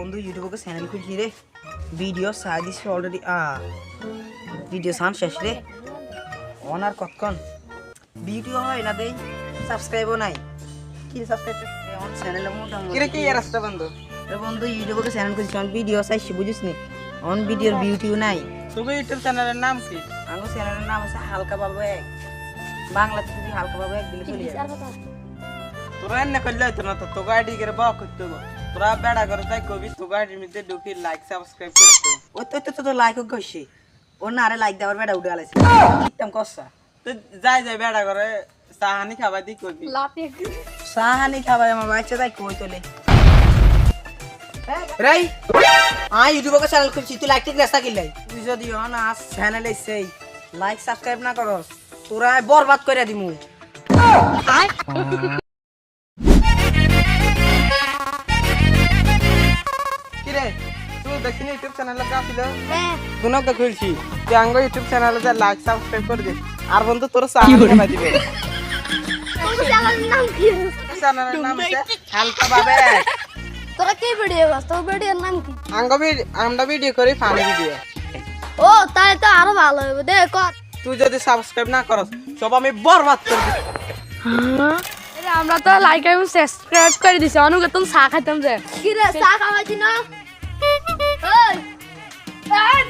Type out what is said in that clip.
বন্ধু ইউটিউবে চ্যানেল খুলছি রে ভিডিও ছাড় দিছি অলরেডি ভিডিও সান শেষ রে অনার কতক্ষণ ভিডিও হয় না দেই সাবস্ক্রাইবও নাই কি সাবস্ক্রাইব অন চ্যানেলে মোটামুটি কিরে কি এর রাস্তা বন্ধু রে বন্ধু ইউটিউবে চ্যানেল খুলছি অন ভিডিও চাইছি বুঝিস নি অন ভিডিওর বিউটিও নাই তোর ইউটিউব চ্যানেলের নাম কি আমার চ্যানেলের নাম আছে হালকা বাবু এক বাংলাতে তুমি হালকা বাবু এক দিলে চলে যাবে তোরা এনে করলে হইতো না তো গাড়ি করে বা করতে হবে তোরা বেড়া করে তাই কবি তো গাড়ির মধ্যে ঢুকি লাইক সাবস্ক্রাইব করতে ওই তো লাইক করছি ও না আরে লাইক দেওয়ার বেড়া উঠে আলাইছে কিতাম কসা তো যাই যাই বেড়া করে সাহানি খাবার দি কবি সাহানি খাবাই আমার বাচ্চা তাই কই তোলে রাই ইউটিউবে চ্যানেল খুলছি তুই লাইক ঠিক রাস্তা কিলাই তুই যদি না চ্যানেলে সেই লাইক সাবস্ক্রাইব না করস তোরা বরবাদ করে দিমু কিরে তুই দেখিনি ইউটিউব চ্যানেলে কা ছিল শুনো তো খুলছি তুই আঙ্গ ইউটিউব চ্যানেলে যা লাইক সাবস্ক্রাইব করে দে আর বন্ধু তোর সাহানি খাবার দিবে চ্যানেলের নাম কি চ্যানেলের নাম হচ্ছে হালকা বাবে তোরা কি ভিডিও করছ তোর ভিডিওর নাম কি আমরা ভিডিও করি ফানি ভিডিও ও তাহলে তো আরো ভালো হবে দেখ তুই যদি সাবস্ক্রাইব না করস সব আমি বরবাদ করে দিব আমরা তো লাইক এবং সাবস্ক্রাইব করে দিছি অনুকে তুমি চা খাইতাম যে কি রে চা খাওয়াছি না ওই এই